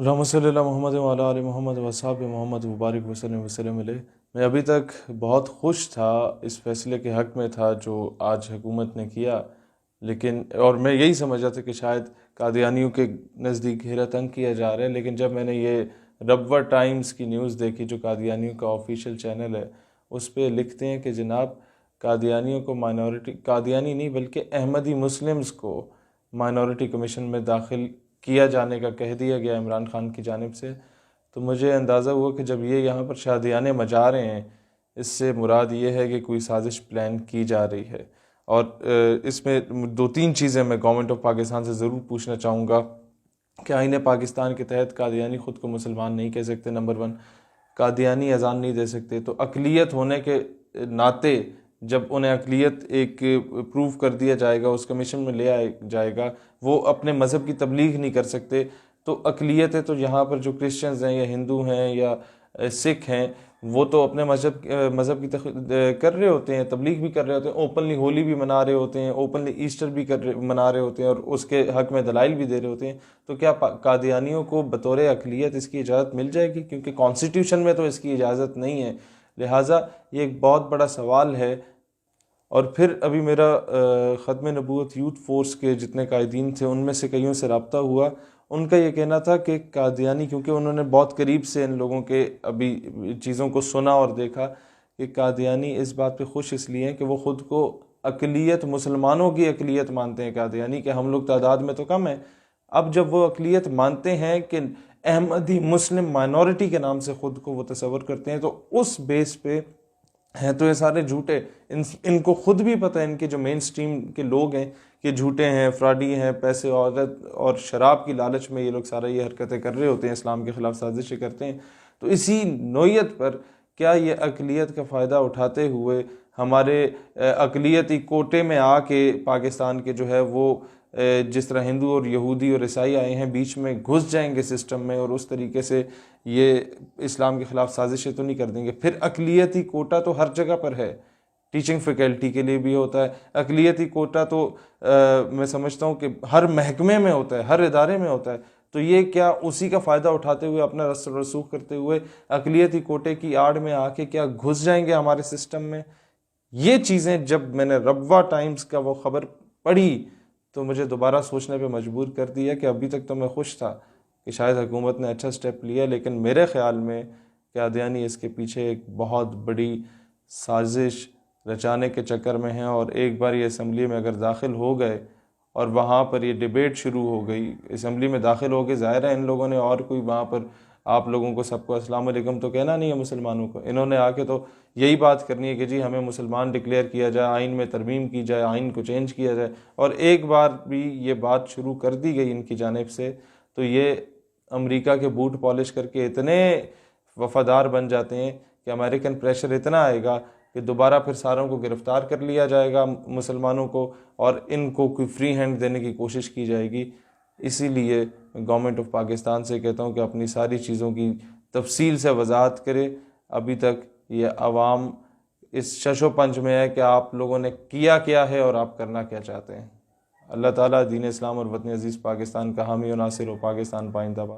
अल्लाहुम्मा सल्ली अला मुहम्मद व अला आलि मुहम्मद व अस्हाबि मुहम्मद मुबारक वसल्लम वसल्लम अलैहि। मैं अभी तक बहुत खुश था, इस फैसले के हक़ में था जो आज हुकूमत ने किया, लेकिन और मैं यही समझ रहा था कि शायद कादियानियों के नज़दीक घेरा तंग किया जा रहा है। लेकिन जब मैंने ये रब्वा टाइम्स की न्यूज़ देखी, जो कादियानियों का ऑफिशियल चैनल है, उस पर लिखते हैं कि जनाब कादियानियों को माइनॉरिटी, कादियानी नहीं बल्कि अहमदी मुस्लिम्स को माइनॉरिटी कमीशन में दाखिल किया जाने का कह दिया गया इमरान खान की जानिब से। तो मुझे अंदाज़ा हुआ कि जब ये यहाँ पर शादियाने मचा रहे हैं, इससे मुराद ये है कि कोई साजिश प्लान की जा रही है। और इसमें दो तीन चीज़ें मैं गवर्नमेंट ऑफ पाकिस्तान से ज़रूर पूछना चाहूँगा कि आईन पाकिस्तान के तहत कादियानी ख़ुद को मुसलमान नहीं कह सकते, नंबर वन। कादियानी अजान नहीं दे सकते, तो अक़लियत होने के नाते जब उन्हें अक़लियत एक प्रूव कर दिया जाएगा, उस कमीशन में ले आया जाएगा, वो अपने मज़हब की तबलीग नहीं कर सकते। तो अक़लियत है, तो यहाँ पर जो क्रिश्चियंस हैं या हिंदू हैं या सिख हैं, वो तो अपने मज़हब की कर रहे होते हैं, तबलीग भी कर रहे होते हैं, ओपनली होली भी मना रहे होते हैं, ओपनली ईस्टर भी मना रहे होते हैं और उसके हक़ में दलाइल भी दे रहे होते हैं। तो क्या कादियानियों को बतौर अक़लियत इसकी इजाज़त मिल जाएगी? क्योंकि कॉन्स्टिट्यूशन में तो इसकी इजाज़त नहीं है। लिहाजा ये एक बहुत बड़ा सवाल है। और फिर अभी मेरा ख़त्म नबूवत यूथ फोर्स के जितने कायदीन थे, उनमें से कईयों से रब्ता हुआ। उनका ये कहना था कि कादियानी, क्योंकि उन्होंने बहुत करीब से इन लोगों के अभी चीज़ों को सुना और देखा, कि कादियानी इस बात पे खुश इसलिए हैं कि वो ख़ुद को अक़लियत, मुसलमानों की अक़लियत मानते हैं कादियानी, कि हम लोग तादाद में तो कम हैं। अब जब वो अक़लियत मानते हैं कि अहमदी मुस्लिम माइनॉरिटी के नाम से ख़ुद को वो तसव्वुर करते हैं, तो उस बेस पे हैं तो ये सारे झूठे। इनको खुद भी पता है, इनके जो मेन स्ट्रीम के लोग हैं, कि झूठे हैं, फ्रॉडी हैं, पैसे, औरत और शराब की लालच में ये लोग सारा ये हरकतें कर रहे होते हैं, इस्लाम के ख़िलाफ़ साजिशें करते हैं। तो इसी नोयत पर क्या ये अक़लियत का फ़ायदा उठाते हुए हमारे अक़लियती कोटे में आके पाकिस्तान के जो है वो जिस तरह हिंदू और यहूदी और ईसाई आए हैं, बीच में घुस जाएंगे सिस्टम में और उस तरीके से ये इस्लाम के ख़िलाफ़ साजिशें तो नहीं कर देंगे? फिर अक़लियती कोटा तो हर जगह पर है, टीचिंग फैकल्टी के लिए भी होता है। अक़लियती कोटा तो मैं समझता हूँ कि हर महकमे में होता है, हर इदारे में होता है। तो ये क्या उसी का फ़ायदा उठाते हुए, अपना रसूख करते हुए अक़लियती कोटे की आड़ में आके क्या घुस जाएंगे हमारे सिस्टम में? ये चीज़ें जब मैंने रब्वा टाइम्स का वो ख़बर पढ़ी, तो मुझे दोबारा सोचने पे मजबूर कर दिया कि अभी तक तो मैं खुश था कि शायद हुकूमत ने अच्छा स्टेप लिया, लेकिन मेरे ख़्याल में कादियानी इसके पीछे एक बहुत बड़ी साजिश रचाने के चक्कर में है। और एक बार ये असम्बली में अगर दाखिल हो गए और वहाँ पर ये डिबेट शुरू हो गई, असम्बली में दाखिल हो गए, ज़ाहिर है इन लोगों ने और कोई वहाँ पर आप लोगों को सबको अस्सलाम वालेकुम तो कहना नहीं है मुसलमानों को। इन्होंने आके तो यही बात करनी है कि जी हमें मुसलमान डिक्लेयर किया जाए, आइन में तरमीम की जाए, आइन को चेंज किया जाए। और एक बार भी ये बात शुरू कर दी गई इनकी जानिब से, तो ये अमेरिका के बूट पॉलिश करके इतने वफादार बन जाते हैं कि अमेरिकन प्रेशर इतना आएगा कि दोबारा फिर सारों को गिरफ़्तार कर लिया जाएगा, मुसलमानों को, और इनको कोई फ्री हैंड देने की कोशिश की जाएगी। इसीलिए गवर्नमेंट ऑफ पाकिस्तान से कहता हूँ कि अपनी सारी चीज़ों की तफसील से वजाहत करे। अभी तक ये अवाम इस शशो पंच में है कि आप लोगों ने किया क्या है और आप करना क्या चाहते हैं। अल्लाह ताला दीन इस्लाम और वतन अजीज़ पाकिस्तान का हामी और नासिर हो। पाकिस्तान पाइंदाबाद।